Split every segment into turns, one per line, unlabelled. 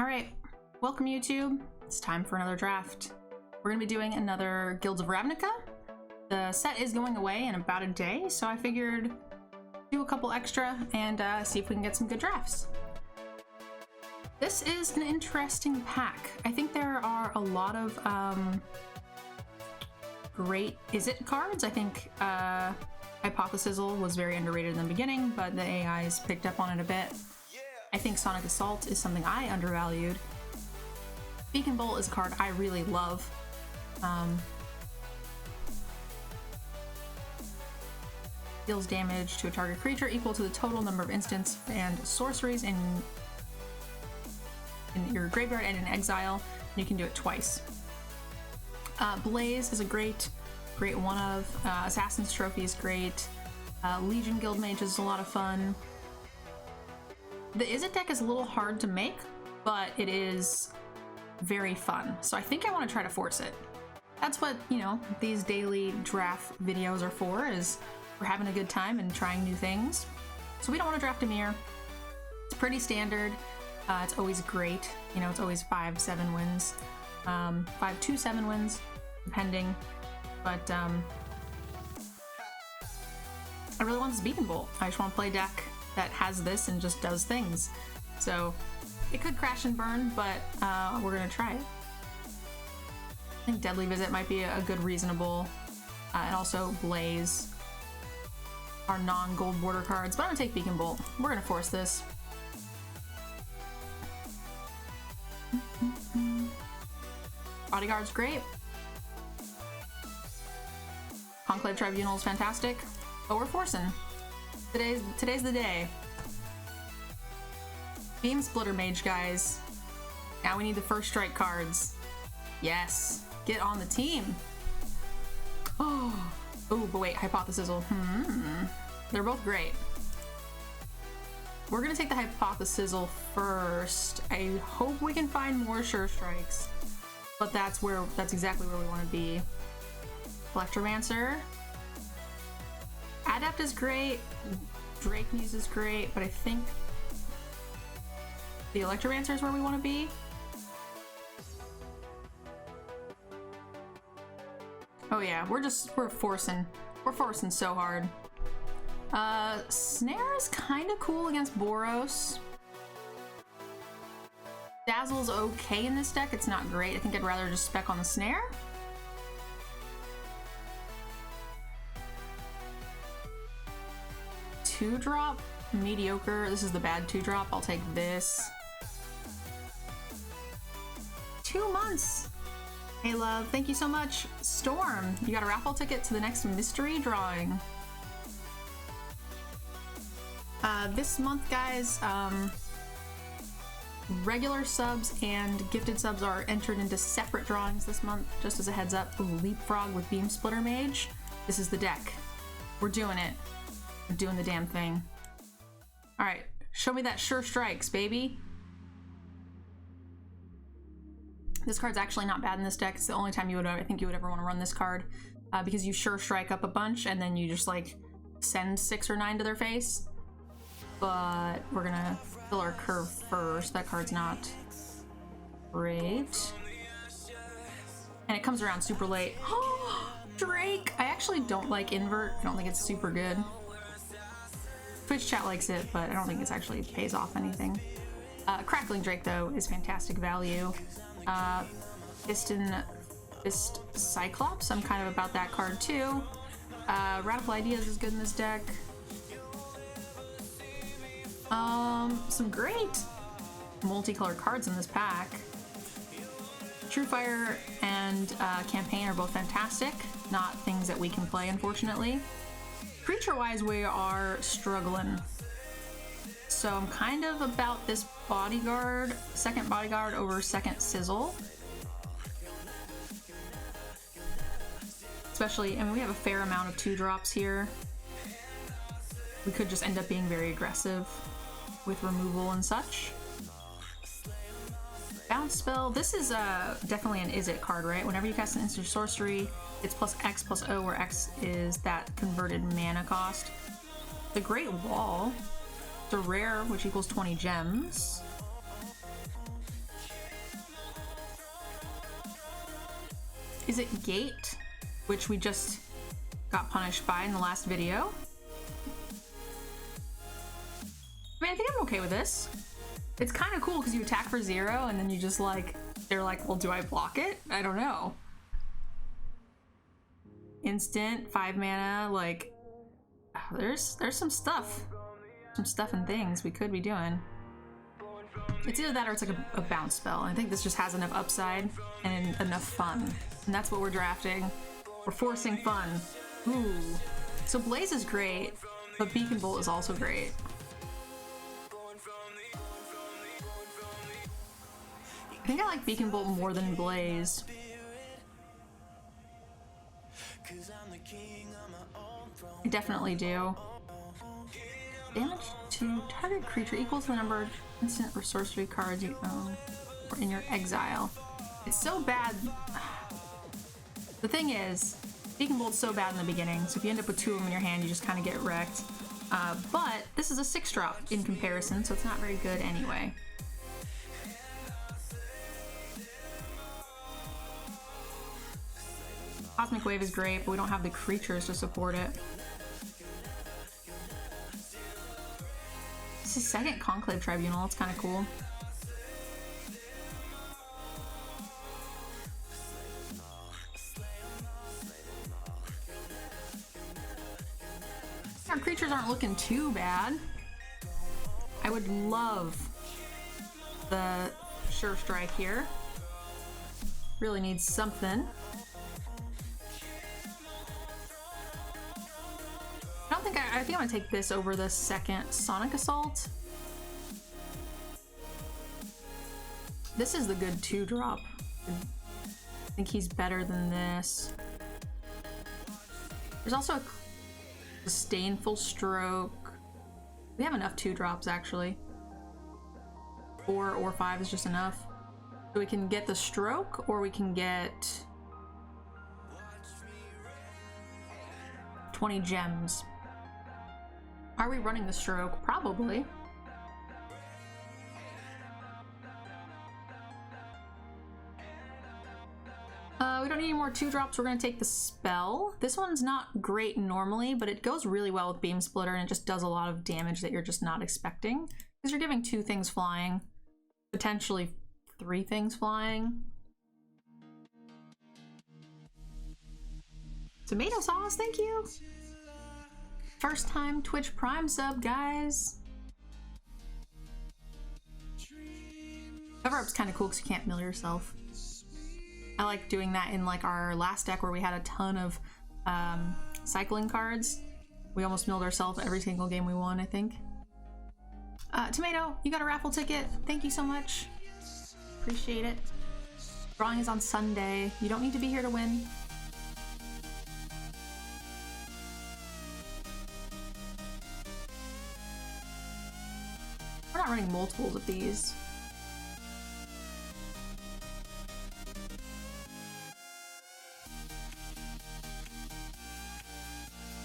Alright, welcome YouTube. It's time for another draft. We're going to be doing another Guilds of Ravnica. The set is going away in about a day, so I figured do a couple extra and see if we can get some good drafts. This is an interesting pack. I think there are a lot of great Izzet cards. I think Hypothesis was very underrated in the beginning, but the AI's picked up on it a bit. I think Sonic Assault is something I undervalued. Beacon Bolt is a card I really love. Deals damage to a target creature equal to the total number of instants and sorceries in your graveyard and in exile. You can do it twice. Blaze is a great one of. Assassin's Trophy is great. Legion Guild Mage is a lot of fun. The Izzet deck is a little hard to make, but it is very fun. So I think I want to try to force it. That's what, you know, these daily draft videos are for, is we're having a good time and trying new things. So we don't want to draft a mirror. It's pretty standard. It's always great. You know, it's always 5-7 wins. 5 to 7 wins, depending. But I really want this Beacon Bolt. I just want to play a deck that has this and just does things. So it could crash and burn, but we're gonna try it. I think Deadly Visit might be a good reasonable, and also Blaze are non-gold border cards, but I'm gonna take Beacon Bolt. We're gonna force this. Bodyguard's great. Conclave Tribunal is fantastic, but we're forcing. Today's the day. Beam Splitter Mage, guys. Now we need the first strike cards. Yes, get on the team. Oh, but wait, Hypothesis. They're both great. We're gonna take the Hypothesis first. I hope we can find more Sure Strikes, but that's exactly where we want to be. Electromancer. Adept is great. Drake Muse is great, but I think the Electromancer is where we want to be. Oh yeah, we're forcing. We're forcing so hard. Snare is kind of cool against Boros. Dazzle's okay in this deck. It's not great. I think I'd rather just spec on the Snare. Two-drop, mediocre. This is the bad 2-drop. I'll take this. 2 months. Hey love, thank you so much. Storm, you got a raffle ticket to the next mystery drawing. This month, guys, regular subs and gifted subs are entered into separate drawings this month. Just as a heads up, Leapfrog with Beam Splitter Mage. This is the deck. We're doing it. We're doing the damn thing. All right, show me that Sure Strikes, baby. This card's actually not bad in this deck. It's the only time I think you would ever want to run this card, because you Sure Strike up a bunch and then you just like send 6 or 9 to their face. But we're gonna fill our curve first. That card's not great. And it comes around super late. Drake! I actually don't like Invert. I don't think it's super good. Twitch chat likes it, but I don't think it's actually pays off anything. Crackling Drake, though, is fantastic value. Fist Cyclops, I'm kind of about that card, too. Radical Ideas is good in this deck. Some great multicolored cards in this pack. Truefire and Campaign are both fantastic. Not things that we can play, unfortunately. Creature-wise, we are struggling. So I'm kind of about this Bodyguard, second Bodyguard over second Sizzle. Especially, I mean, we have a fair amount of 2-drops here. We could just end up being very aggressive with removal and such. Bounce Spell. This is definitely an Izzet card, right? Whenever you cast an instant sorcery, it's plus X plus O, where X is that converted mana cost. The Great Wall. It's a rare, which equals 20 gems. Izzet Gate, which we just got punished by in the last video. I mean, I think I'm okay with this. It's kind of cool because you attack for 0 and then you just like, they're like, well, do I block it? I don't know. Instant, 5 mana, like, there's some stuff. Some stuff and things we could be doing. It's either that or it's like a bounce spell. I think this just has enough upside and enough fun. And that's what we're drafting. We're forcing fun. Ooh. So Blaze is great, but Beacon Bolt is also great. I think I like Beacon Bolt more than Blaze. I definitely do. Damage to target creature equals the number of instant or sorcery cards you own or in your exile. It's so bad. The thing is, Beacon Bolt's so bad in the beginning, so if you end up with 2 of them in your hand, you just kind of get wrecked. But this is a 6-drop in comparison, so it's not very good anyway. Cosmic Wave is great, but we don't have the creatures to support it. This is second Conclave Tribunal, it's kind of cool. Our creatures aren't looking too bad. I would love the Sure Strike here. Really needs something. I think I'm gonna take this over the second Sonic Assault. This is the good 2-drop. I think he's better than this. There's also a Disdainful Stroke. We have enough 2-drops actually. 4 or 5 is just enough. So we can get the Stroke, or we can get 20 gems. Are we running the Stroke? Probably. We don't need any more 2-drops. We're gonna take the Spell. This one's not great normally, but it goes really well with Beam Splitter, and it just does a lot of damage that you're just not expecting. Because you're giving 2 things flying. Potentially 3 things flying. Tomato sauce, thank you! First time Twitch Prime sub, guys. Cover up's kind of cool because you can't mill yourself. I like doing that in like our last deck where we had a ton of cycling cards. We almost milled ourselves every single game we won, I think. Tomato, you got a raffle ticket. Thank you so much. Appreciate it. Drawing is on Sunday. You don't need to be here to win. We're not running multiples of these.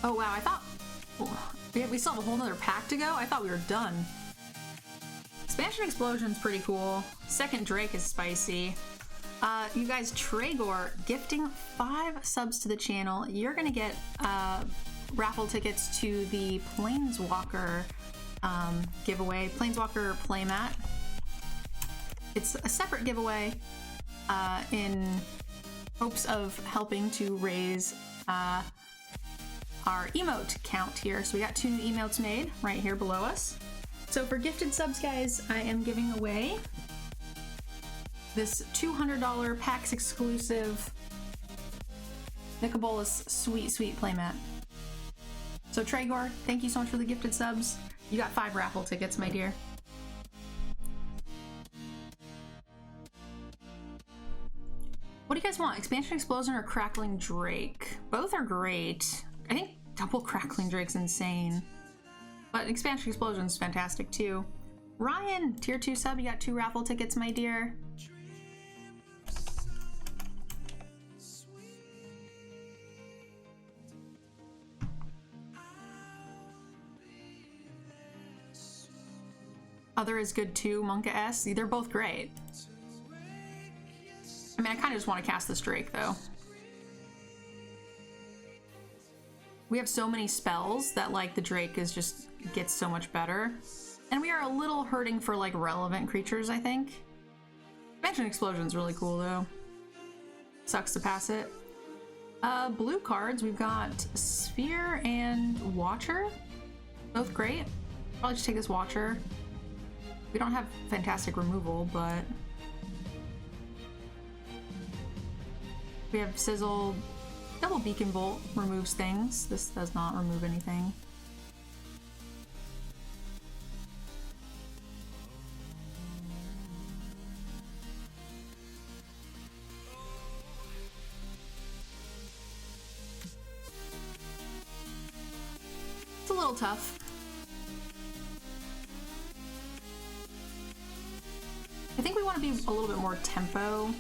Oh wow, I thought we still have a whole nother pack to go. I thought we were done. Expansion Explosion's pretty cool. Second Drake is spicy. You guys, Tregor gifting 5 subs to the channel. You're gonna get raffle tickets to the Planeswalker giveaway, Planeswalker playmat. It's a separate giveaway in hopes of helping to raise our emote count here. So we got 2 new emotes made right here below us. So for gifted subs, guys, I am giving away this $200 PAX exclusive Nicobolas Sweet Sweet playmat. So Tregor, thank you so much for the gifted subs. You got 5 raffle tickets, my dear. What do you guys want? Expansion Explosion or Crackling Drake? Both are great. I think double Crackling Drake's insane. But Expansion Explosion's fantastic too. Ryan, tier 2 sub, you got 2 raffle tickets, my dear. Other is good too, Monka S. They're both great. I mean, I kind of just want to cast this Drake though. We have so many spells that like the Drake is just gets so much better. And we are a little hurting for like relevant creatures, I think. Dimension Explosion's really cool though. Sucks to pass it. Blue cards, we've got Sphere and Watcher. Both great. Probably just take this Watcher. We don't have fantastic removal, but we have Sizzle. Double Beacon Bolt removes things. This does not remove anything. It's a little tough. I think we want to be a little bit more tempo.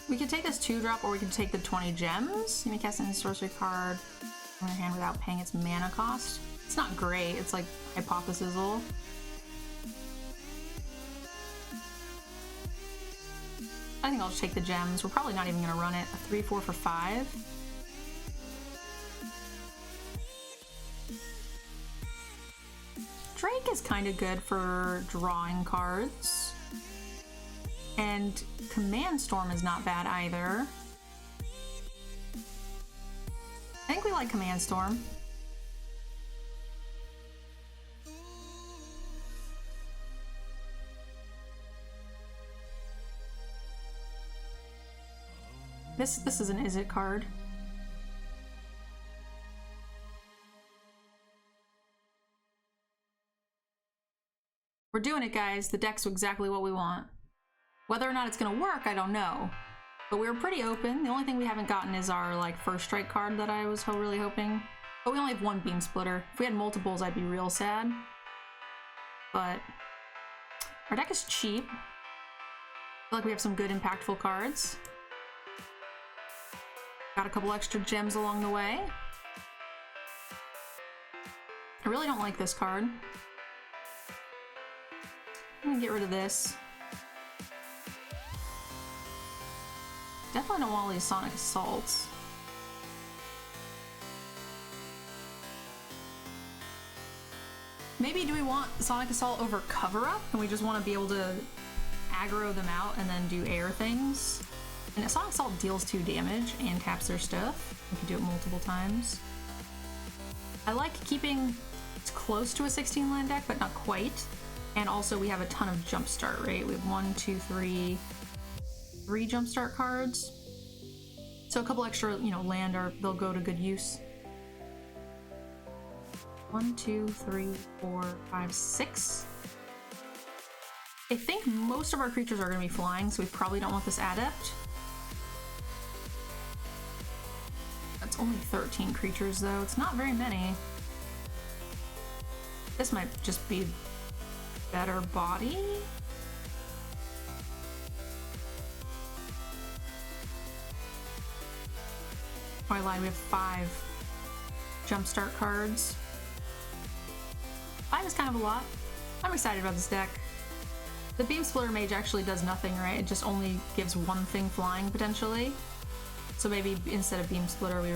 We could take this 2-drop, or we could take the 20 gems. You may cast a sorcery card on your hand without paying its mana cost. It's not great. It's like Hypothesizzle. I think I'll just take the gems. We're probably not even going to run it. A 3/4 for 5. Drake is kind of good for drawing cards. And Command Storm is not bad either. I think we like Command Storm. This is an Izzet card. We're doing it, guys. The deck's exactly what we want. Whether or not it's gonna work, I don't know. But we were pretty open. The only thing we haven't gotten is our like first strike card that I was really hoping. But we only have 1 Beam Splitter. If we had multiples, I'd be real sad. But our deck is cheap. I feel like we have some good impactful cards. Got a couple extra gems along the way. I really don't like this card. I'm gonna get rid of this. Definitely don't want all these Sonic Assaults. Maybe do we want Sonic Assault over Cover Up? And we just want to be able to aggro them out and then do air things? And Sonic Assault deals 2 damage and taps their stuff. We can do it multiple times. I like keeping it close to a 16 land deck, but not quite. And also we have a ton of Jumpstart, right? We have 1, 2, 3 Jumpstart cards. So a couple extra, you know, land they'll go to good use. 1, 2, 3, 4, 5, 6. I think most of our creatures are going to be flying, so we probably don't want this Adept. That's only 13 creatures though. It's not very many. This might just be better body. Oh, I lied, we have 5 Jumpstart cards. 5 is kind of a lot. I'm excited about this deck. The Beam Splitter Mage actually does nothing, right? It just only gives 1 thing flying, potentially. So maybe instead of Beam Splitter, we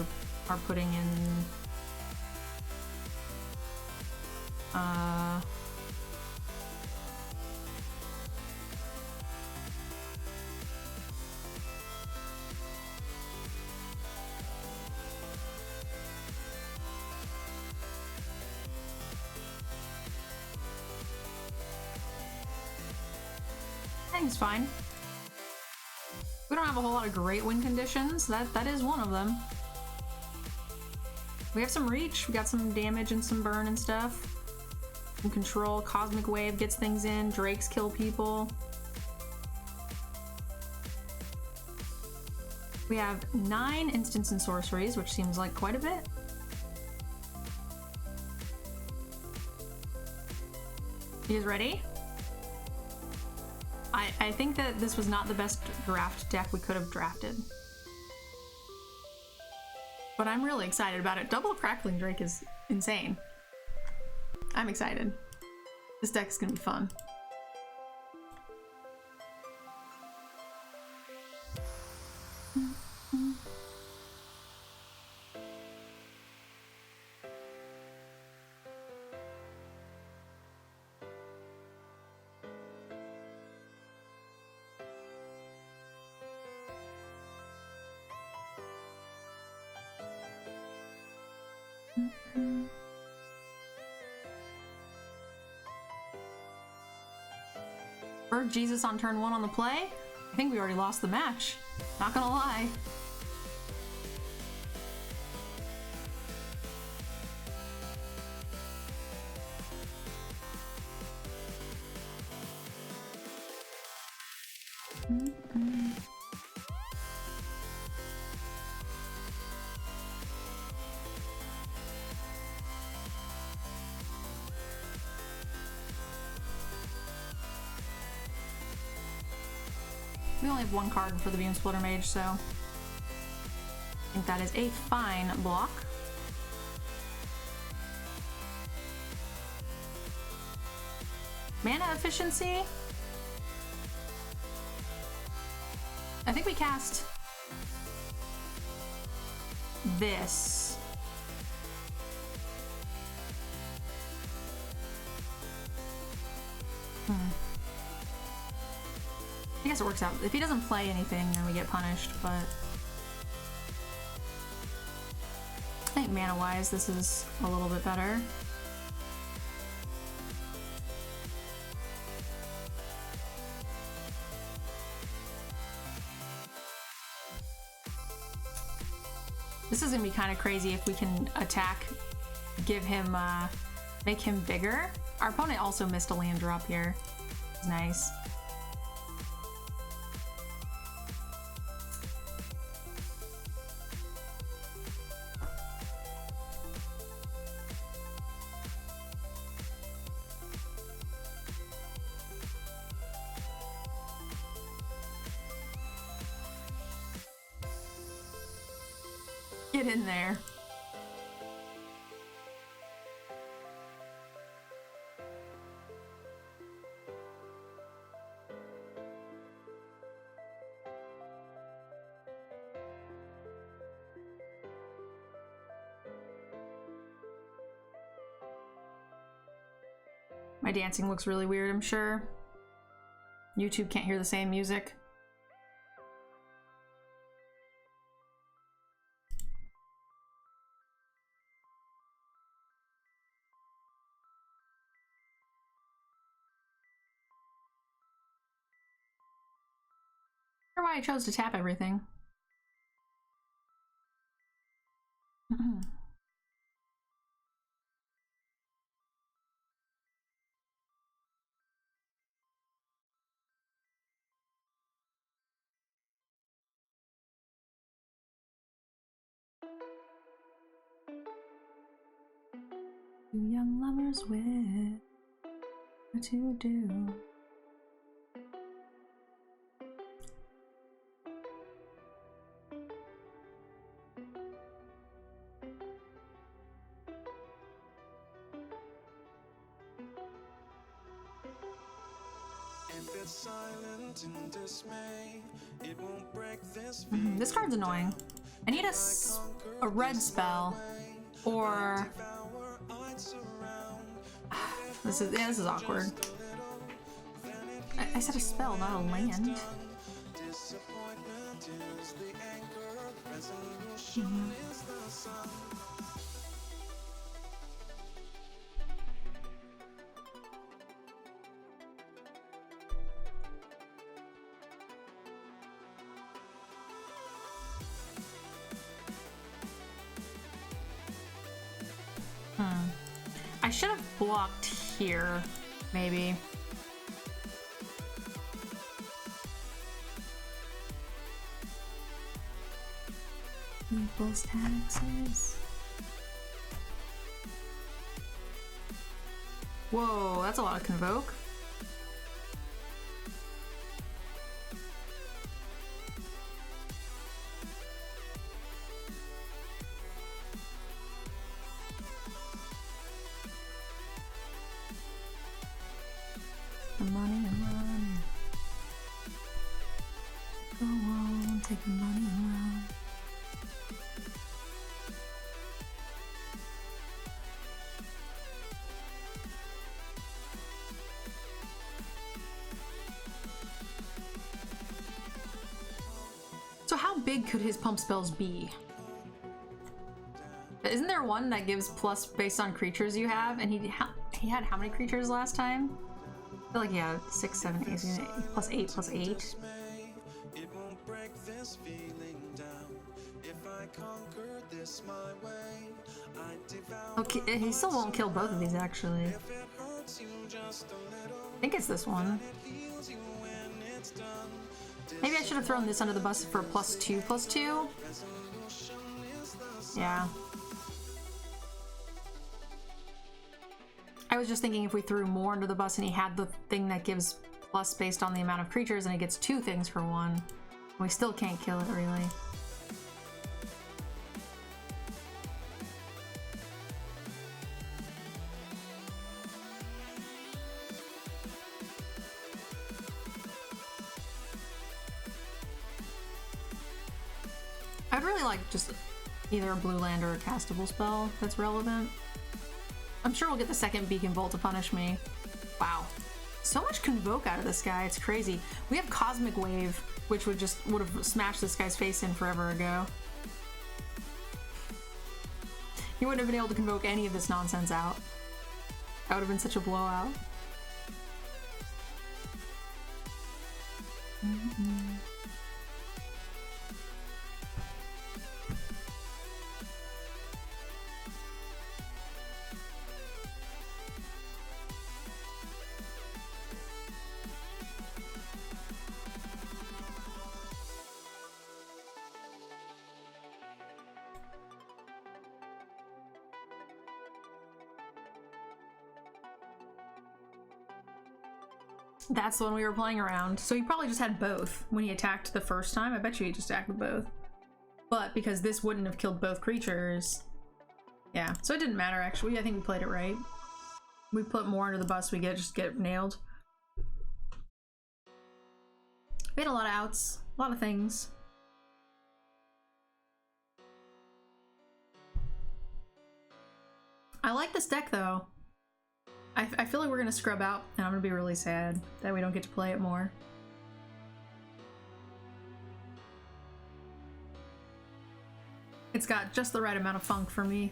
are putting in... I think it's fine. We don't have a whole lot of great win conditions. That is one of them. We have some reach. We got some damage and some burn and stuff. Some control. Cosmic Wave gets things in. Drakes kill people. We have 9 instants and sorceries, which seems like quite a bit. You guys ready? I think that this was not the best draft deck we could have drafted. But I'm really excited about it. Double Crackling Drake is insane. I'm excited. This deck is gonna be fun. Bird Jesus on turn 1 on the play? I think we already lost the match. Not gonna lie. We only have one card for the Beam Splitter Mage, so I think that is a fine block. Mana efficiency? I think we cast this. I guess it works out. If he doesn't play anything, then we get punished, but I think mana-wise, this is a little bit better. This is gonna be kind of crazy if we can attack, give him, make him bigger. Our opponent also missed a land drop here. It's nice. Get in there. My dancing looks really weird, I'm sure. YouTube can't hear the same music. I wonder why I chose to tap everything. Two young lovers with what to do. This card's annoying. I need a red spell, or this is awkward. I said a spell, not a land. I should have blocked here, maybe. Equals taxes. Whoa, that's a lot of Convoke. Taking money around. So how big could his pump spells be? Isn't there one that gives plus based on creatures you have? And he had how many creatures last time? I feel like, yeah, 6, 7, 8, plus 8, plus 8. Okay, he still won't kill both of these, actually. I think it's this one. Maybe I should have thrown this under the bus for +2/+2. Yeah. I was just thinking if we threw more under the bus and he had the thing that gives plus based on the amount of creatures and it gets 2 things for 1, we still can't kill it, really. I'd really like just either a blue land or a castable spell that's relevant. I'm sure we'll get the second Beacon Bolt to punish me. Wow. So much Convoke out of this guy, it's crazy. We have Cosmic Wave, which would have smashed this guy's face in forever ago. He wouldn't have been able to convoke any of this nonsense out. That would have been such a blowout. That's the one we were playing around. So he probably just had both when he attacked the first time. I bet you he just attacked with both. But because this wouldn't have killed both creatures. Yeah, so it didn't matter actually. I think we played it right. We put more under the bus, we just get nailed. We had a lot of outs, a lot of things. I like this deck though. I feel like we're gonna scrub out, and I'm gonna be really sad that we don't get to play it more. It's got just the right amount of funk for me.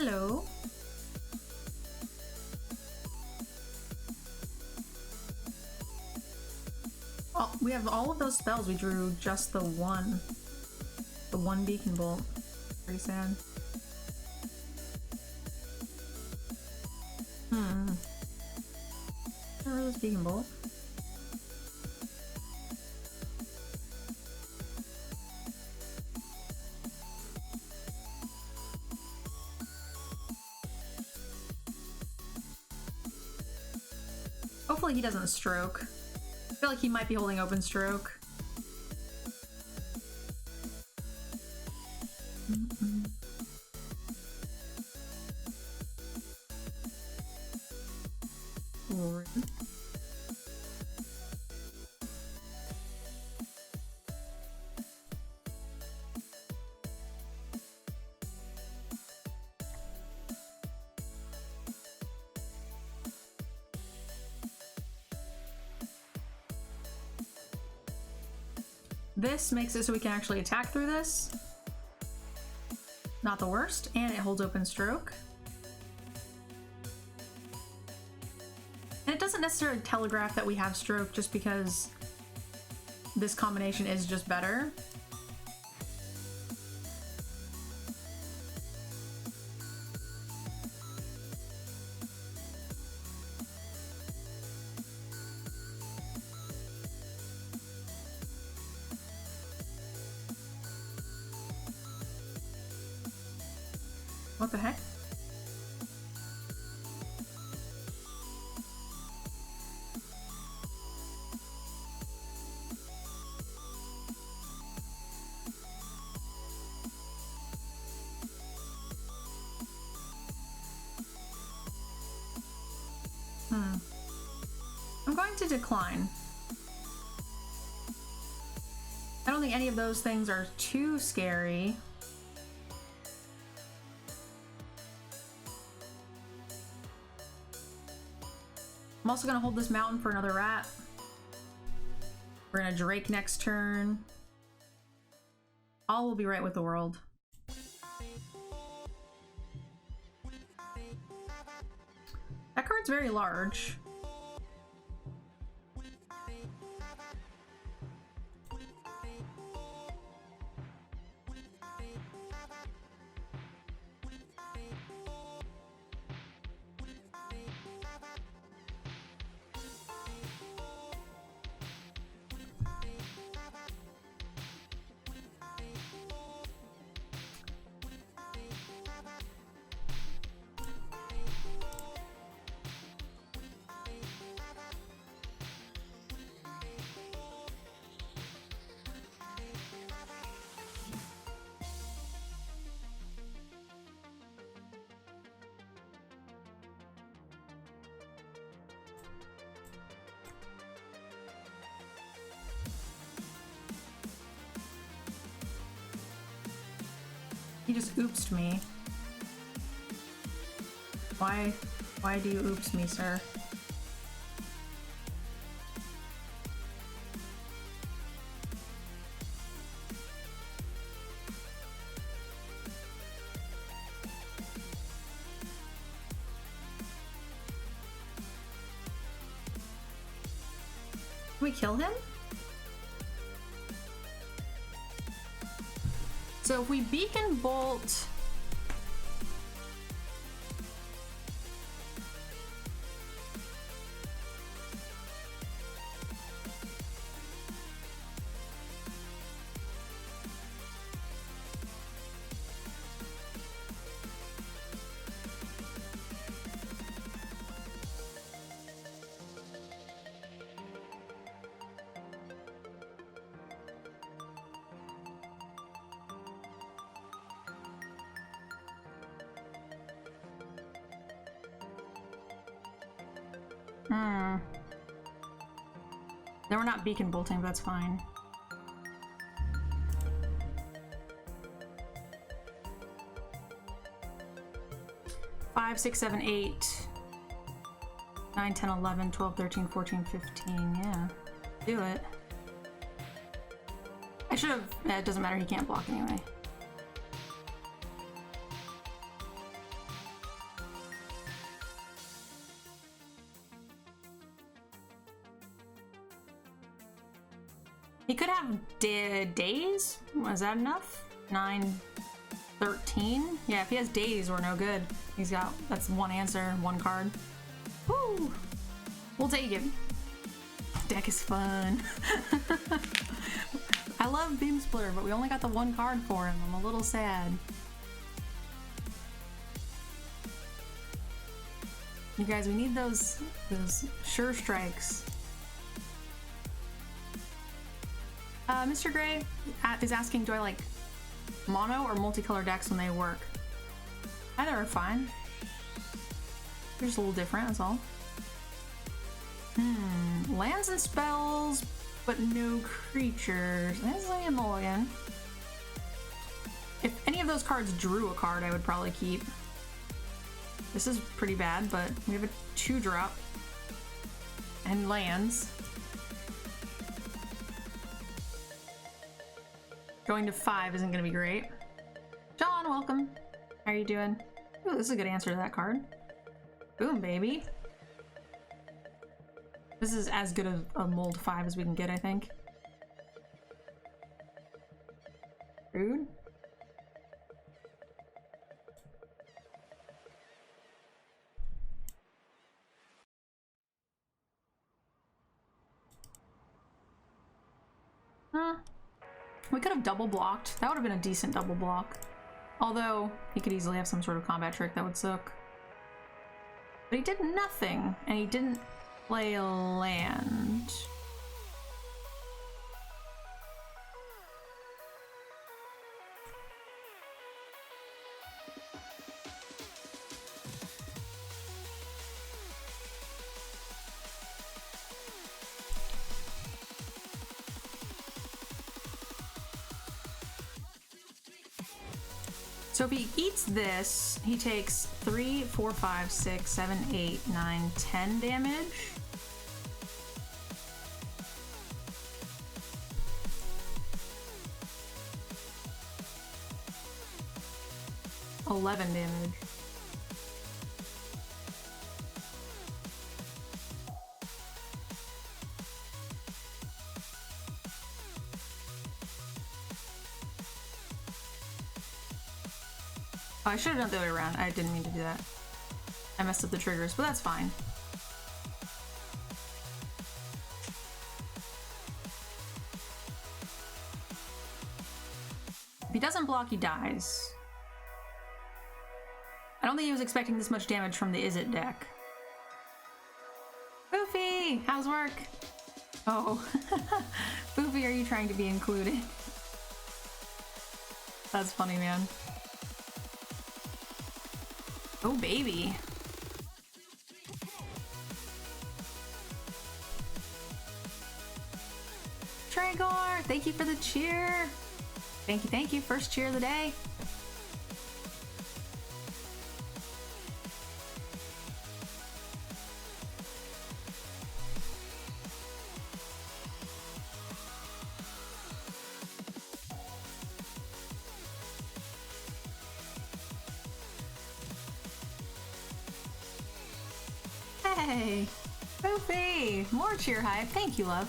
Hello. Oh, we have all of those spells. We drew just the one Beacon Bolt. Pretty sad. Where is Beacon Bolt? Hopefully he doesn't stroke. I feel like he might be holding open stroke. This makes it so we can actually attack through this. Not the worst, and it holds open stroke. And it doesn't necessarily telegraph that we have stroke just because this combination is just better. What the heck? I'm going to decline. I don't think any of those things are too scary. I'm also gonna hold this mountain for another rat. We're gonna Drake next turn. All will be right with the world. That card's very large. He just oopsed me. Why do you oops me, sir? Can we kill him? So if we beacon bolt, then we're not beacon bolting, that's fine. Five, 6, 7, 8, 9, 10, 11, 12, 13, 14, 15. Yeah, do it. I should have. It doesn't matter. He can't block anyway. He could have days. Was that enough? 9, 13? Yeah, if he has days, we're no good. He's got, that's one answer, one card. Woo! We'll take it. Deck is fun. I love Beam Splitter, but we only got the one card for him. I'm a little sad. You guys, we need those sure strikes. Mr. Gray is asking, do I like mono or multicolor decks when they work? Either are fine. They're just a little different, that's all. Lands and spells, but no creatures. That's like a mulligan. If any of those cards drew a card, I would probably keep. This is pretty bad, but we have a 2-drop and lands. Going to 5 isn't going to be great. John, welcome. How are you doing? Ooh, this is a good answer to that card. Boom, baby. This is as good a mold 5 as we can get, I think. Rude. We could have double blocked. That would have been a decent double block. Although, he could easily have some sort of combat trick that would suck. But he did nothing, and he didn't play a land. So if he eats this, he takes 3, 4, 5, 6, 7, 8, 9, 10 damage. $11 damage. Oh, I should have done it the other way around. I didn't mean to do that. I messed up the triggers, but that's fine. If he doesn't block, he dies. I don't think he was expecting this much damage from the Izzet deck. Foofy! How's work? Oh. Foofy, are you trying to be included? That's funny, man. Oh, baby. Tragor, thank you for the cheer. Thank you, thank you. First cheer of the day. Hey, Foofy! More cheer hype. Thank you, love.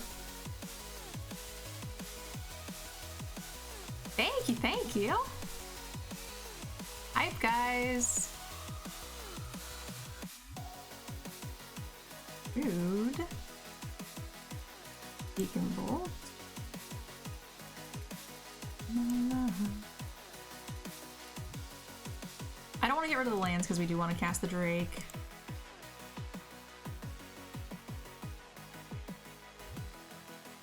Thank you, thank you. Hype, guys. Dude. Beacon Bolt. I don't want to get rid of the lands because we do want to cast the Drake.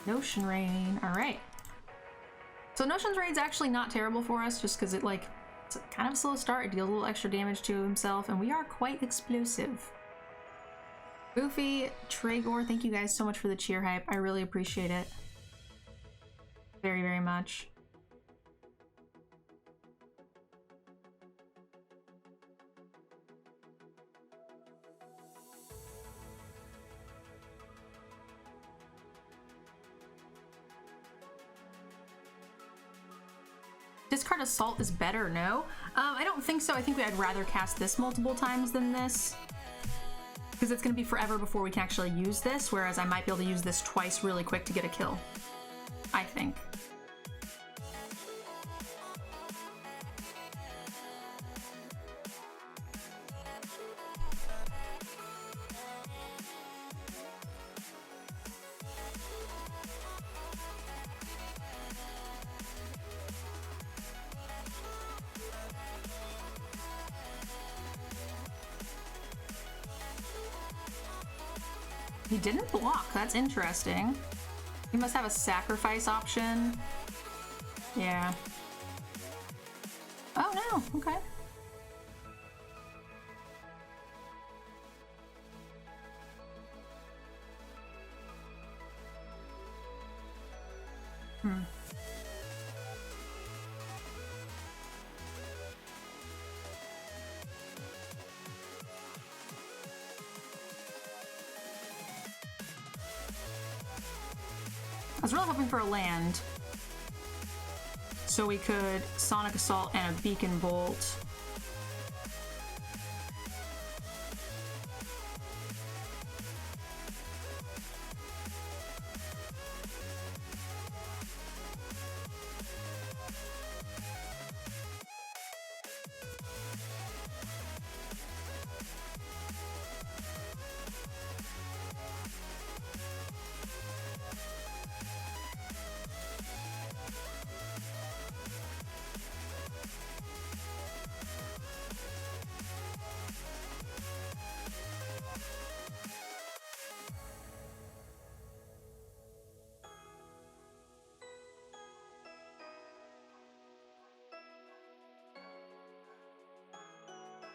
Notion Rain. All right. So Notion's Raid's actually not terrible for us just because it's kind of a slow start. It deals a little extra damage to himself, and we are quite explosive. Goofy, Tragor, thank you guys so much for the cheer hype. I really appreciate it. Very, very much. Discard Assault is better, no? I don't think so. I think I'd rather cast this multiple times than this. Because it's going to be forever before we can actually use this, whereas I might be able to use this twice really quick to get a kill. I think. He didn't block. That's interesting. He must have a sacrifice option. Yeah. Oh no. Okay. I was really hoping for a land, so we could Sonic Assault and a Beacon Bolt.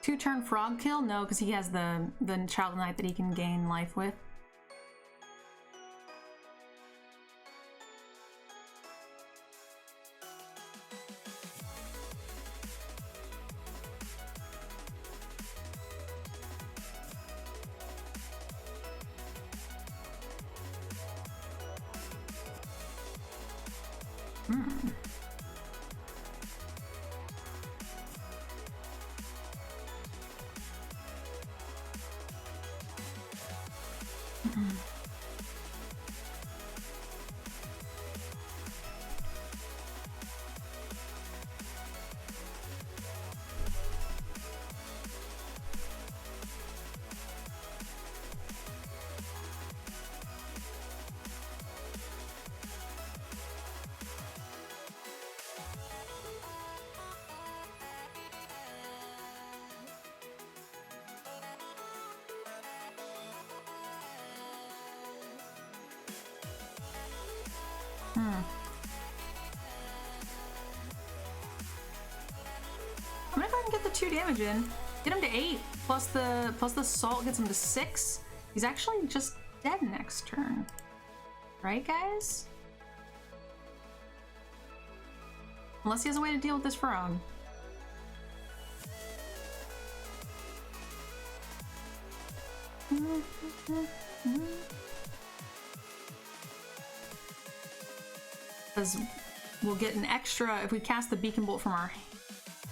Two-turn frog kill? No, because he has the Child Knight that he can gain life with. I'm gonna go ahead and get the 2 damage in. Get him to 8, plus the salt gets him to 6. He's actually just dead next turn. Right, guys? Unless he has a way to deal with this frog. Because we'll get an extra if we cast the beacon bolt from our...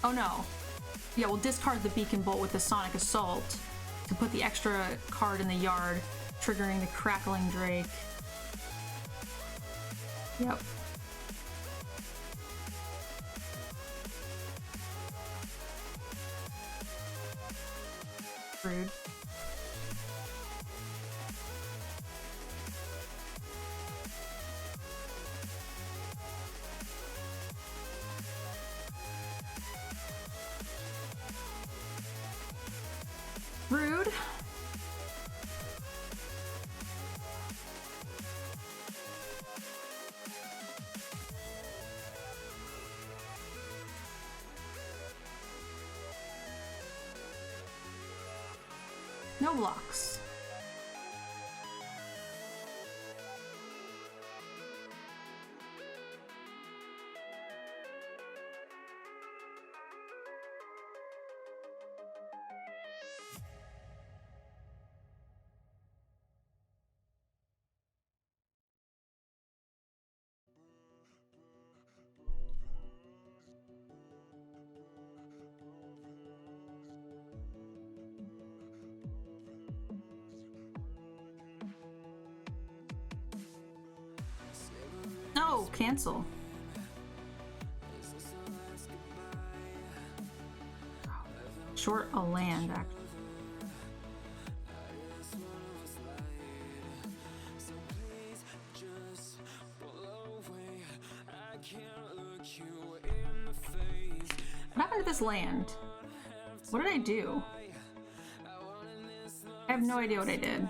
Oh no. Yeah, we'll discard the beacon bolt with the Sonic Assault to put the extra card in the yard, triggering the Crackling Drake. Yep. Rude. Rude. No blocks. No, cancel. Short a land, actually. What happened to this land? What did I do? I have no idea what I did.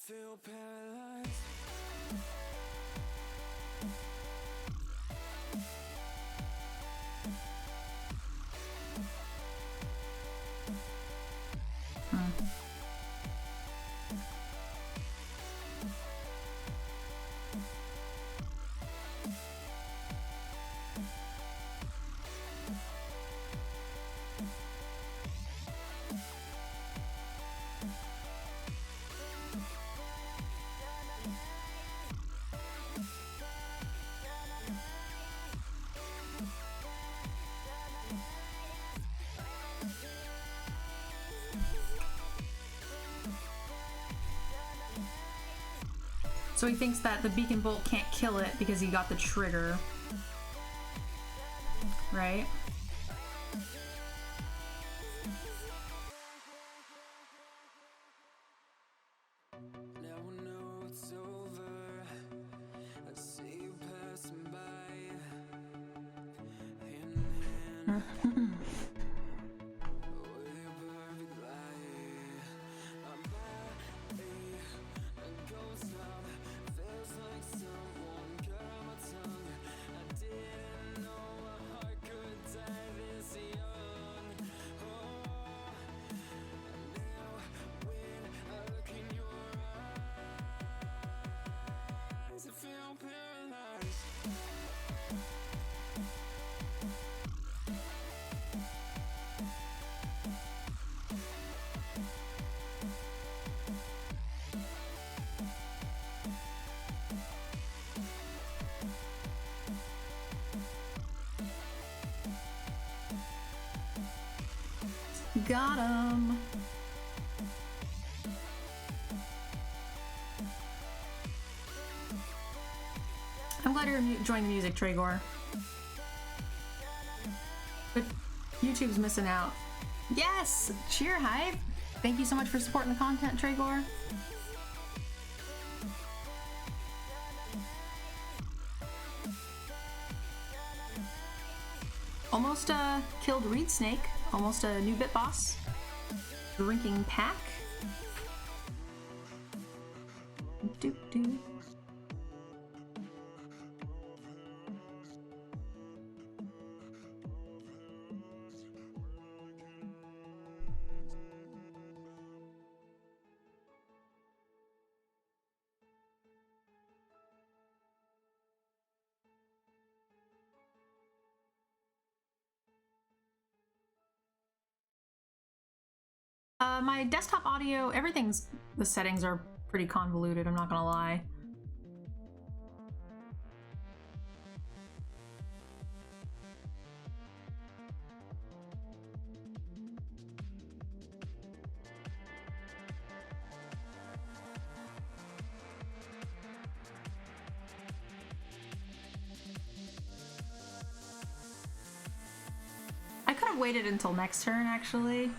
Feel paralyzed.
So he thinks that the beacon bolt can't kill it because he got the trigger. Right?
Now I know it's over. I see you passing by. Hand in hand. With your perfect light. My body, a ghost town. Feels like someone cut my tongue. I didn't know a heart could die this young. Oh, now when I look in your eyes, I feel paralyzed.
Got him. I'm glad you're enjoying the music, Tregor. But YouTube's missing out. Yes! Cheer hype! Thank you so much for supporting the content, Tregor. Almost killed Reed Snake. Almost a new bit boss. Drinking pack. Doop doop. My desktop audio, the settings are pretty convoluted, I'm not gonna lie. I could have waited until next turn, actually.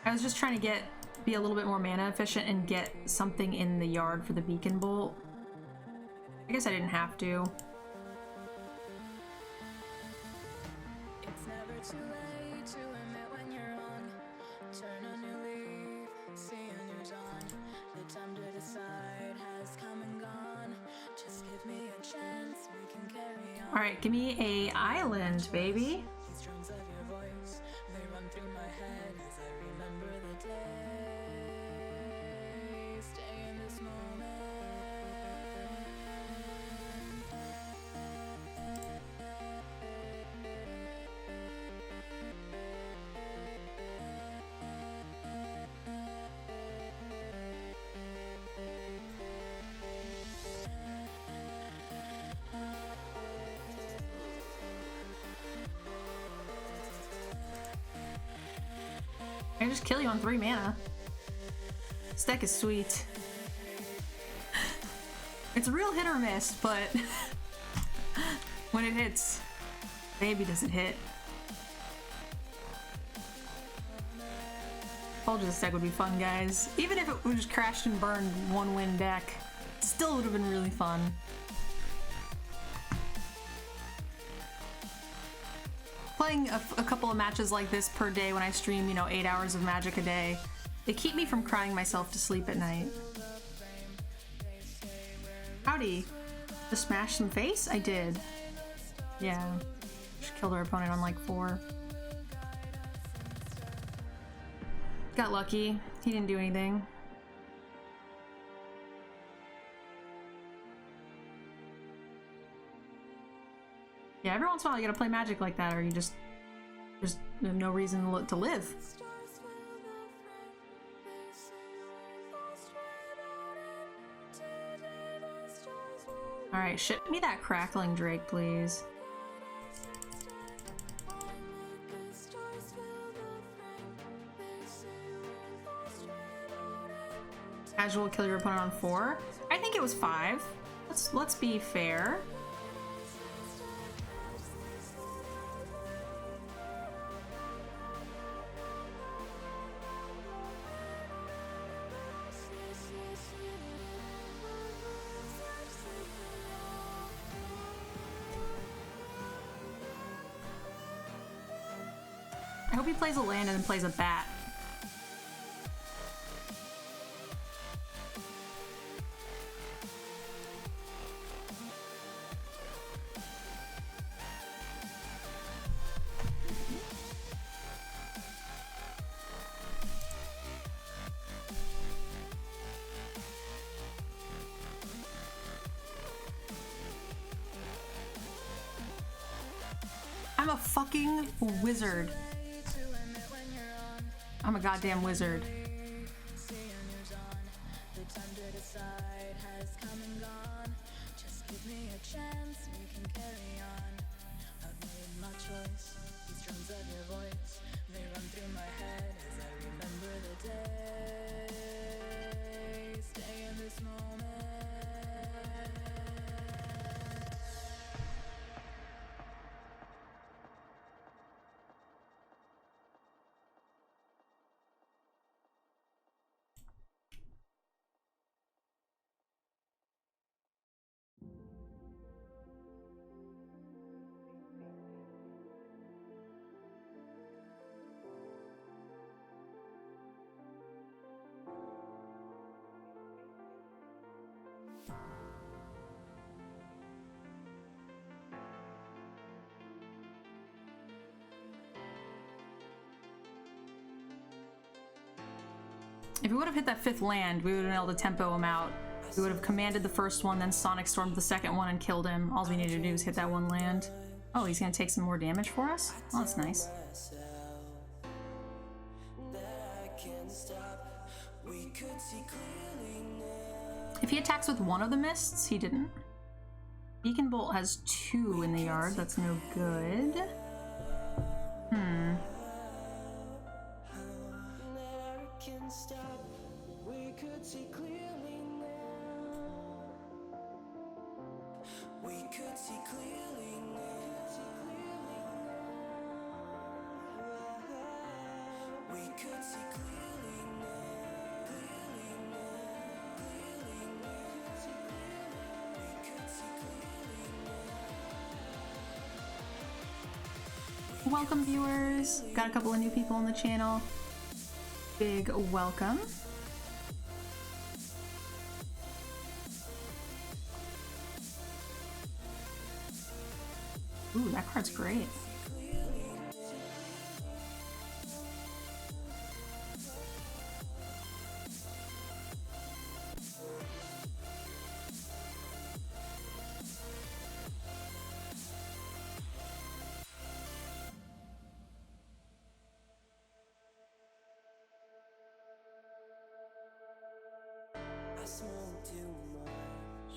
I was just trying to be a little bit more mana efficient and get something in the yard for the beacon bolt. I guess I didn't have to.
It's never too late to admit when you're wrong. Turn a new leaf, see a new dawn. The time to decide has come and gone. Just give me a chance, we can carry on.
Alright, give me a island, baby.
These drums of your voice, they run through my head as I remember the day. Stay in this moment.
I just kill you on 3 mana. This deck is sweet. It's a real hit or miss, but when it hits, baby does it hit. Told you this deck would be fun, guys. Even if it would just crashed and burned 1-win deck, it still would have been really fun. Playing a couple of matches like this per day when I stream, 8 hours of Magic a day, they keep me from crying myself to sleep at night. Howdy. Just smash some face? I did. Yeah. Just killed our opponent on like 4. Got lucky. He didn't do anything. Yeah, every once in a while you gotta play Magic like that, or you just... there's no reason to live. Alright, ship me that crackling Drake, please. Casual, kill your opponent on 4? I think it was 5. Let's be fair. I hope he plays a land and then plays a bat. I'm a fucking wizard. I'm a goddamn wizard.
I've made my choice. These drums of your voice, they run through my head as
If we would have hit that 5th land, we would have been able to tempo him out. We would have commanded the first one, then Sonic Stormed the second one and killed him. All we needed to do is hit that 1 land. Oh, he's gonna take some more damage for us? Oh, that's nice. If he attacks with one of the mists, he didn't. Beacon Bolt has 2 in the yard. That's no good. Welcome, viewers. Got a couple of new people on the channel. Big welcome. Ooh, that card's great.
I smoke too much,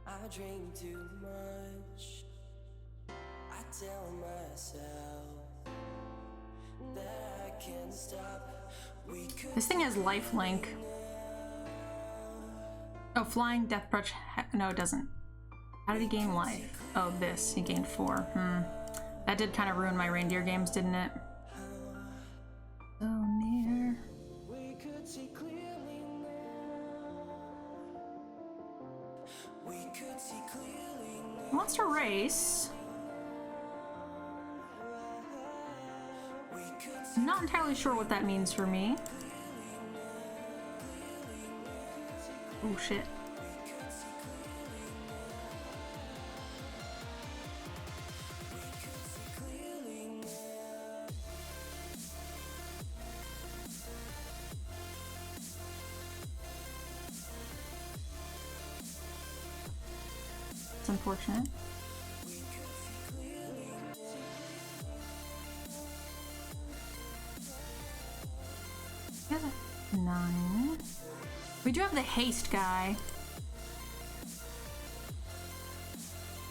I drink too much, I tell myself that I can't stop.
This thing has lifelink. Oh, flying, death punch. No, it doesn't. How did he gain life? Oh, this. He gained 4. That did kind of ruin my reindeer games, didn't it? So near. Monster race. I'm not entirely sure what that means for me. Oh shit. It's unfortunate. He has a 9. We do have the haste guy.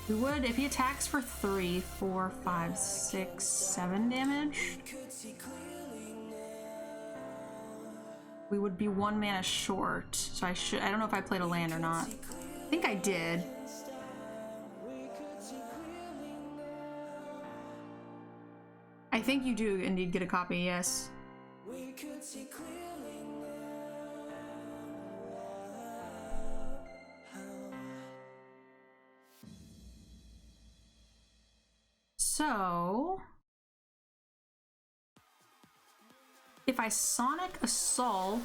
We would, if he attacks for 3, 4, 5, 6, 7 damage, we would be 1 mana short. So I don't know if I played a land or not. I think I did. I think you do indeed get a copy, yes. So, if I Sonic Assault,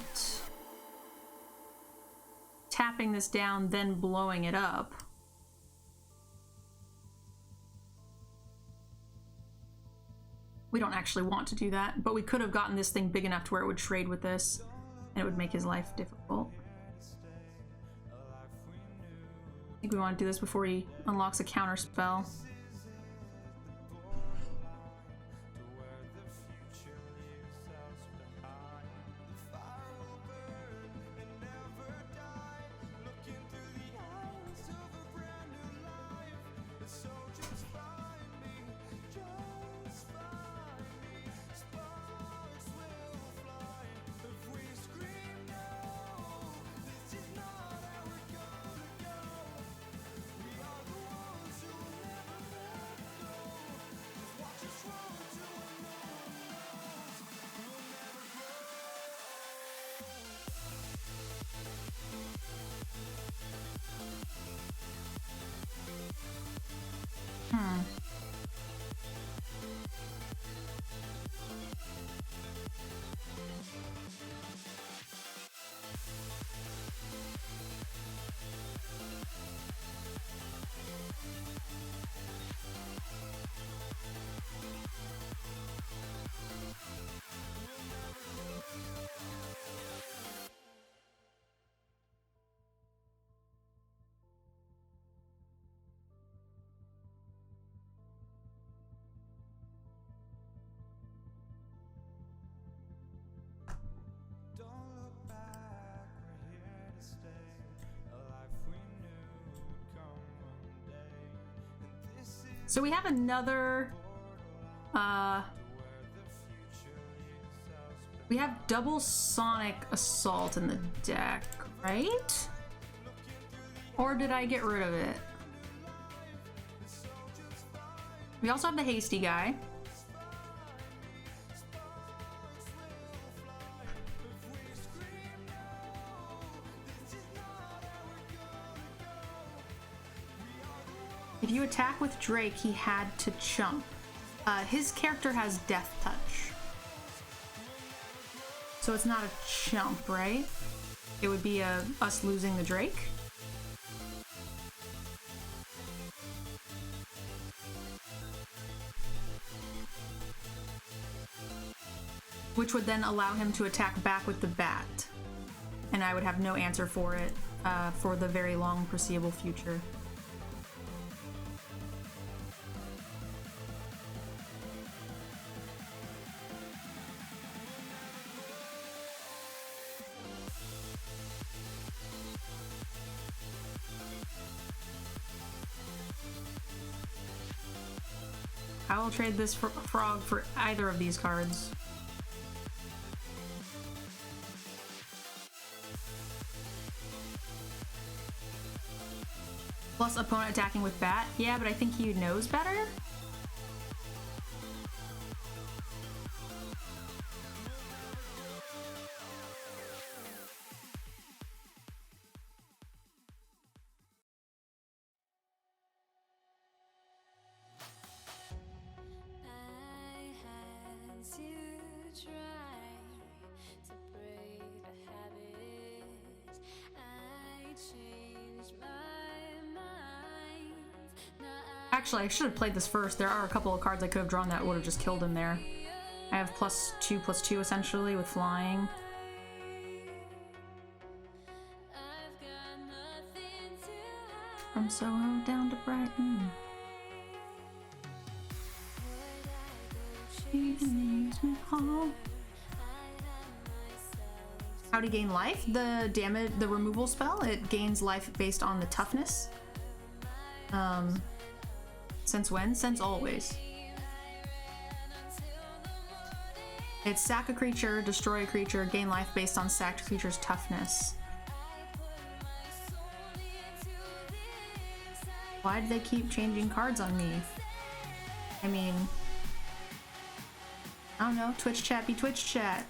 tapping this down, then blowing it up, we don't actually want to do that, but we could have gotten this thing big enough to where it would trade with this, and it would make his life difficult. I think we want to do this before he unlocks a counter spell. So we have another, we have double Sonic Assault in the deck, right? Or did I get rid of it? We also have the Hasty guy. If you attack with Drake, he had to chump. His character has Death Touch. So it's not a chump, right? It would be us losing the Drake. Which would then allow him to attack back with the bat. And I would have no answer for it for the very long foreseeable future. I will trade this frog for either of these cards. Plus opponent attacking with bat. Yeah, but I think he knows better. Actually, I should have played this first. There are a couple of cards I could have drawn that would have just killed him there. I have +2/+2 essentially with flying. From Soho down to Brighton. How to gain life? The damage, the removal spell, it gains life based on the toughness. Since when? Since always. It's sack a creature, destroy a creature, gain life based on sacked creature's toughness. Why do they keep changing cards on me? I mean, I don't know, Twitch chat be Twitch chat.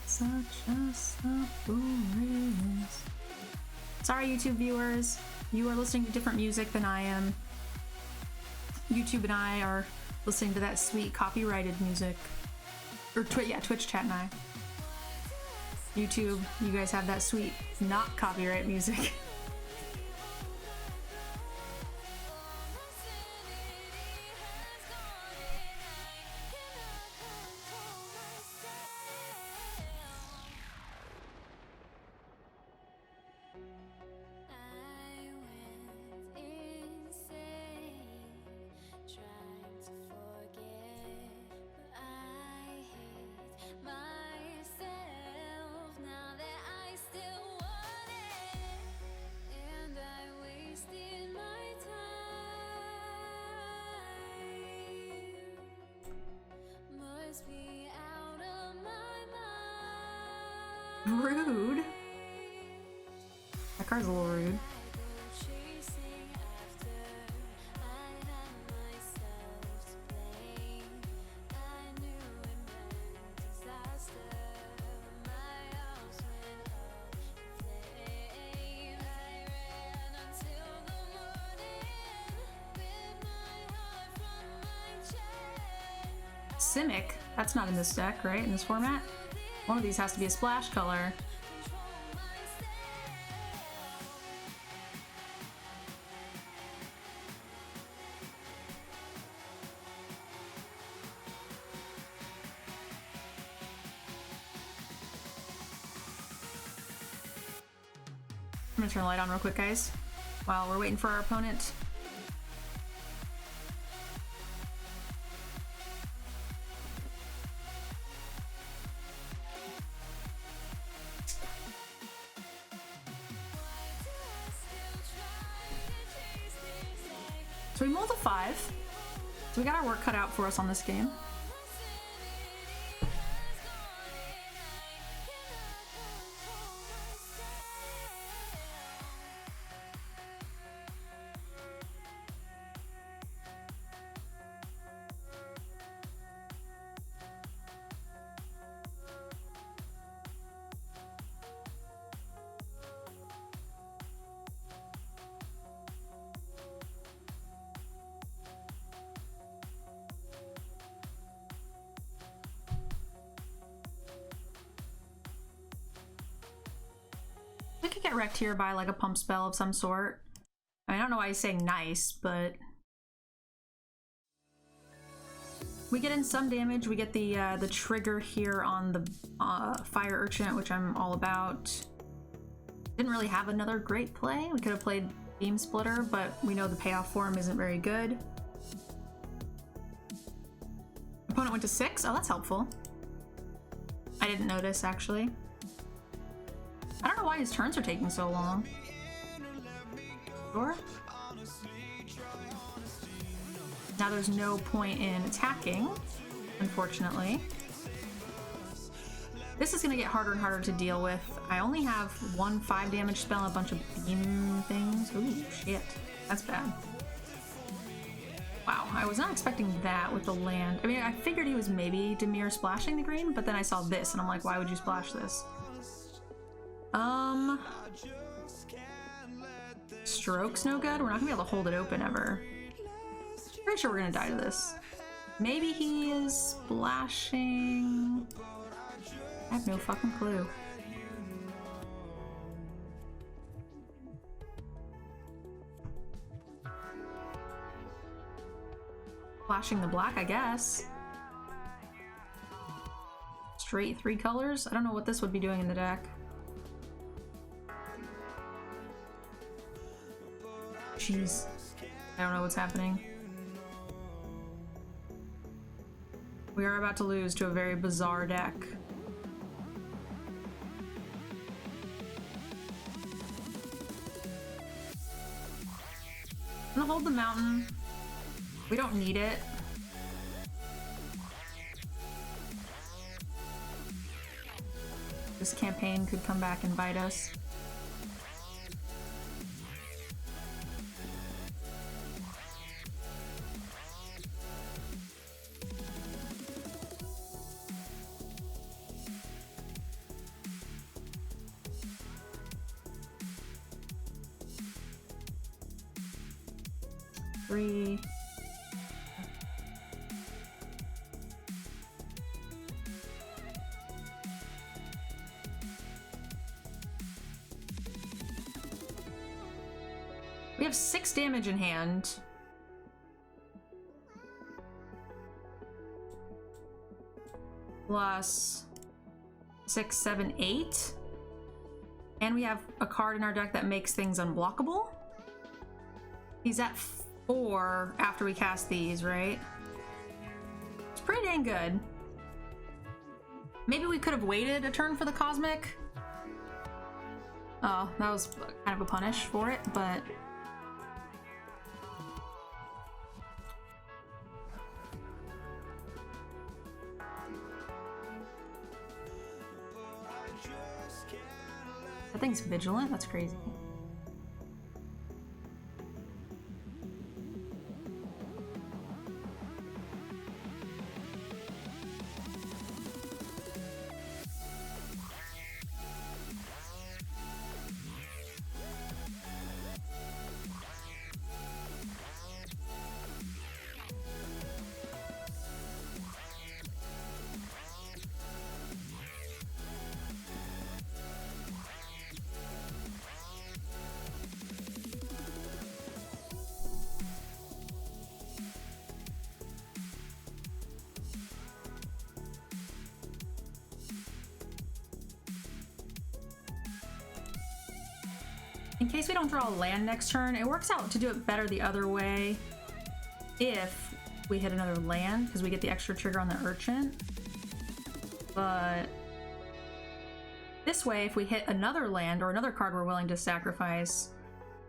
Such a surprise. Sorry, YouTube viewers. You are listening to different music than I am. YouTube and I are listening to that sweet copyrighted music. Or Twitch chat and I. YouTube, you guys have that sweet, not copyright music. Rude. That card's a little rude. Simic? That's not in this deck, right? In this format? One of these has to be a splash color. I'm gonna turn the light on real quick, guys, while we're waiting for our opponent. So we mulled a 5. So we got our work cut out for us on this game. We could get wrecked here by like a pump spell of some sort. I mean, I don't know why he's saying nice, but we get in some damage. We get the trigger here on the Fire Urchin, which I'm all about. Didn't really have another great play. We could have played Beam Splitter, but we know the payoff for him isn't very good. Opponent went to 6. Oh, that's helpful. I didn't notice, actually. I don't know why his turns are taking so long. Sure. Now there's no point in attacking, unfortunately. This is gonna get harder and harder to deal with. I only have one 5 damage spell and a bunch of beam things. Ooh, shit. That's bad. Wow, I was not expecting that with the land. I mean, I figured he was maybe Dimir splashing the green, but then I saw this and I'm like, why would you splash this? Stroke's no good. We're not gonna be able to hold it open ever. Pretty sure we're gonna die to this. Maybe he is splashing. I have no fucking clue. Flashing the black, I guess. Straight 3 colors? I don't know what this would be doing in the deck. Jeez. I don't know what's happening. We are about to lose to a very bizarre deck. I'm gonna hold the mountain. We don't need it. This campaign could come back and bite us. Three. We have 6 damage in hand. Plus 6, 7, 8. And we have a card in our deck that makes things unblockable. He's at 4 after we cast these, right? It's pretty dang good. Maybe we could have waited a turn for the Cosmic. Oh, that was kind of a punish for it, but... That thing's vigilant? That's crazy. In case we don't draw a land next turn, it works out to do it better the other way if we hit another land, because we get the extra trigger on the Urchin. But this way, if we hit another land or another card we're willing to sacrifice,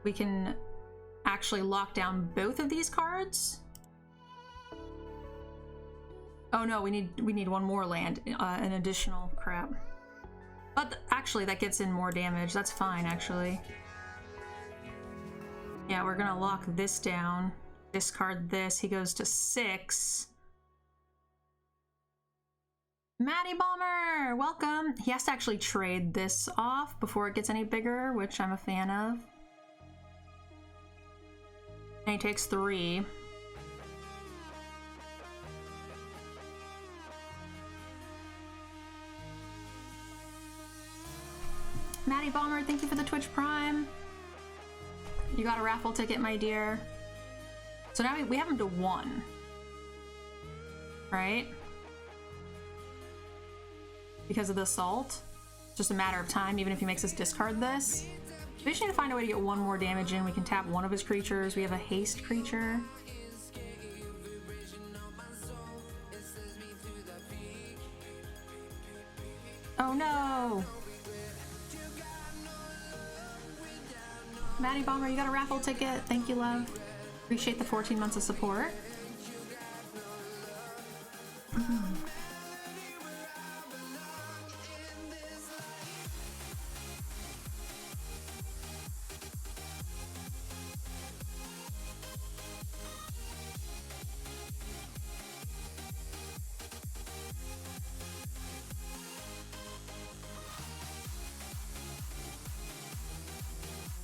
we can actually lock down both of these cards. Oh no, we need one more land, an additional crap. But actually, that gets in more damage. That's fine, actually. Yeah, we're gonna lock this down. Discard this. He goes to 6. Matty Bomber, welcome. He has to actually trade this off before it gets any bigger, which I'm a fan of. And he takes 3. Matty Bomber, thank you for the Twitch Prime. You got a raffle ticket, my dear. So now we have him to 1. Right? Because of the assault. It's just a matter of time, even if he makes us discard this. We just need to find a way to get 1 more damage in. We can tap one of his creatures. We have a haste creature. Oh no! Matty Bomber, you got a raffle ticket. Thank you, love. Appreciate the 14 months of support.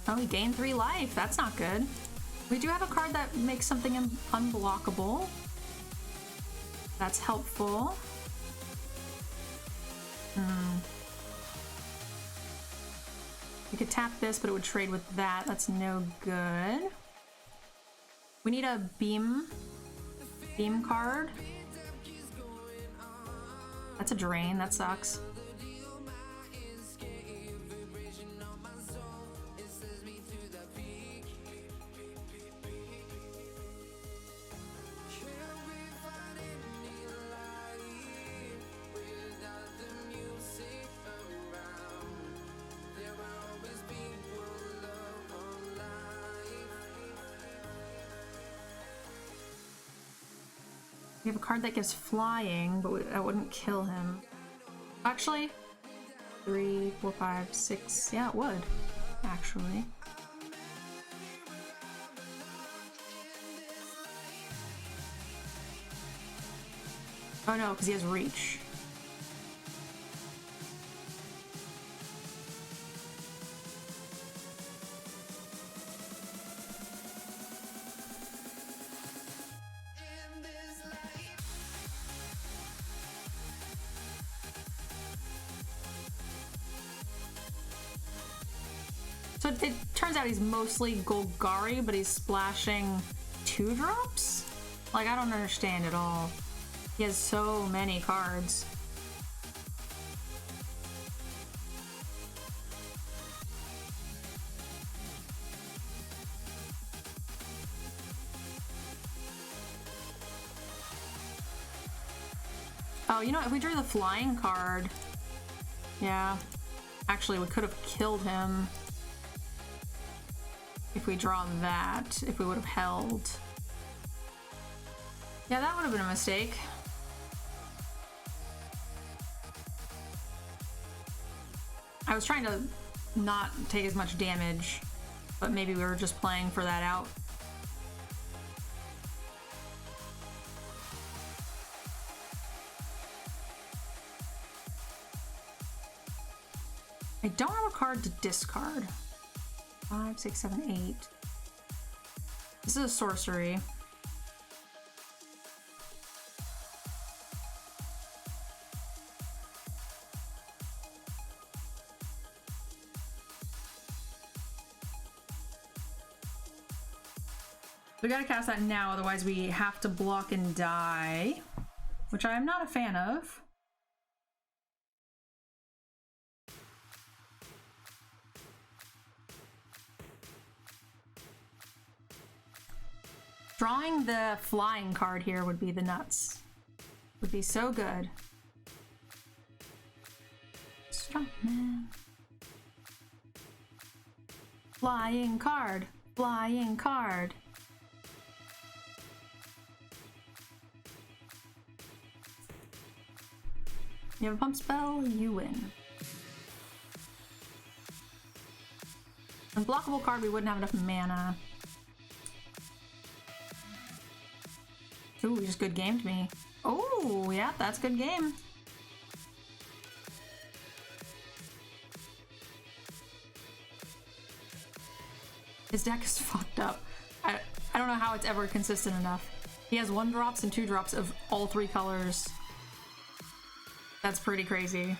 Oh, he gained 3 life. That's not good. We do have a card that makes something unblockable. That's helpful. We could tap this, but it would trade with that. That's no good. We need a beam card. That's a drain. That sucks. We have a card that gives flying, but that wouldn't kill him. Actually, 3, 4, 5, 6. Yeah, it would. Actually. Oh no, because he has reach. So it turns out he's mostly Golgari, but he's splashing 2 drops? Like, I don't understand at all. He has so many cards. Oh, you know, if we drew the flying card... Yeah. Actually, we could have killed him. If we draw that, if we would have held. Yeah, that would have been a mistake. I was trying to not take as much damage, but maybe we were just playing for that out. I don't have a card to discard. 5, 6, 7, 8. This is a sorcery. We gotta cast that now, otherwise we have to block and die, which I am not a fan of. Drawing the flying card here would be the nuts. Would be so good. Strong man. Flying card. Flying card. You have a pump spell, you win. Unblockable card, we wouldn't have enough mana. Ooh, he just good gamed me. Oh, yeah, that's good game. His deck is fucked up. I don't know how it's ever consistent enough. He has 1-drops and 2-drops of all 3 colors. That's pretty crazy.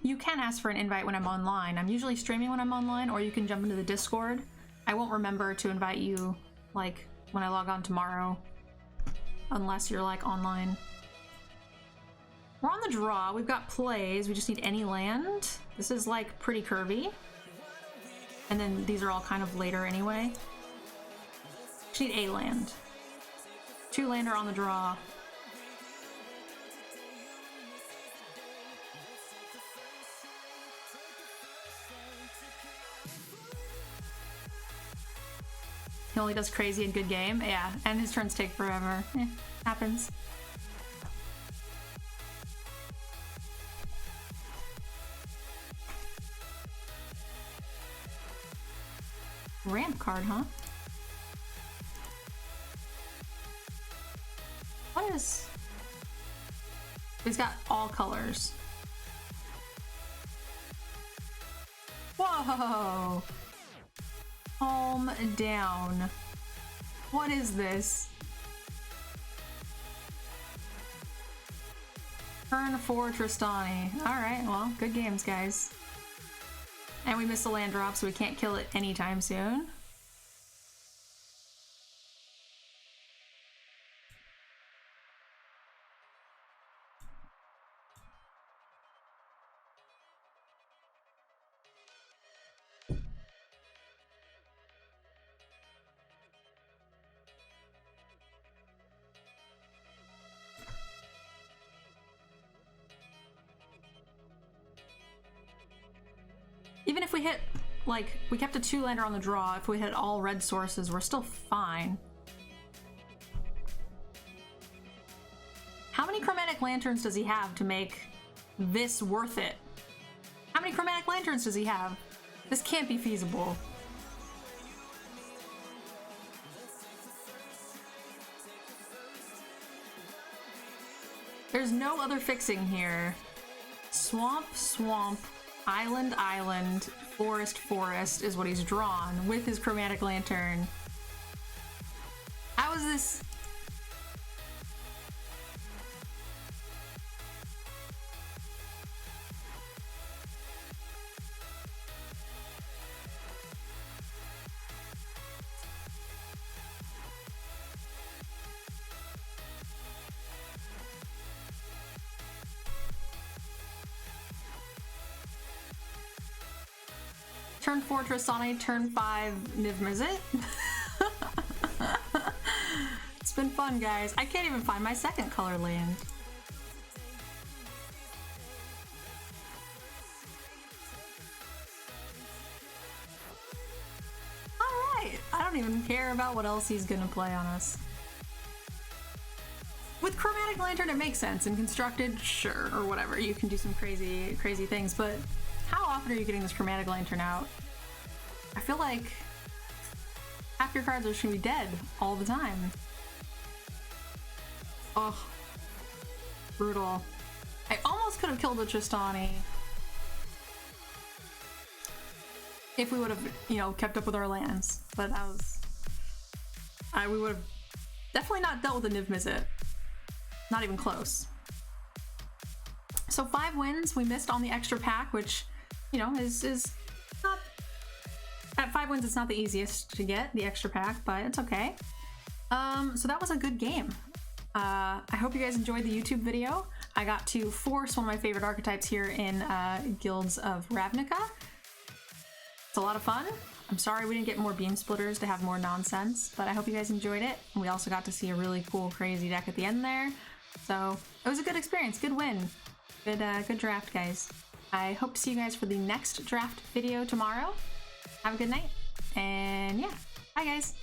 You can ask for an invite when I'm online. I'm usually streaming when I'm online, or you can jump into the Discord. I won't remember to invite you, like, when I log on tomorrow. Unless you're, like, online. We're on the draw. We've got plays. We just need any land. This is, like, pretty curvy. And then these are all kind of later anyway. Just need a land. 2-lander on the draw. He only does crazy and good game. Yeah, and his turns take forever. Happens. Ramp card, huh? What is... He's got all colors. Whoa! Calm down. What is this? Turn 4 Tristani. Alright, well, good games, guys. And we missed a land drop, so we can't kill it anytime soon. Even if we hit, like, we kept a 2-lander on the draw, if we hit all red sources, we're still fine. How many chromatic lanterns does he have to make this worth it? How many chromatic lanterns does he have? This can't be feasible. There's no other fixing here. Swamp, swamp. Island, island, forest, forest is what he's drawn with his chromatic lantern. How is this? Turn 4 Tristani, turn 5 Mtgnerdgirl. It's been fun, guys. I can't even find my second color land. Alright, I don't even care about what else he's gonna play on us. With Chromatic Lantern, it makes sense. In Constructed, sure, or whatever. You can do some crazy things, but how often are you getting this Chromatic Lantern out? I feel like half your cards are just gonna be dead all the time. Ugh. Brutal. I almost could have killed the Tristani if we would have, you know, kept up with our lands, but that was... we would have definitely not dealt with the Mtgnerdgirl. Not even close. So 5 wins. We missed on the extra pack, which, you know, is not... At 5 wins, it's not the easiest to get, the extra pack, but it's okay. So that was a good game. I hope you guys enjoyed the YouTube video. I got to force one of my favorite archetypes here in Guilds of Ravnica. It's a lot of fun. I'm sorry we didn't get more beam splitters to have more nonsense, but I hope you guys enjoyed it. We also got to see a really cool, crazy deck at the end there. So it was a good experience, good win. Good draft, guys. I hope to see you guys for the next draft video tomorrow. Have a good night, and yeah, bye guys.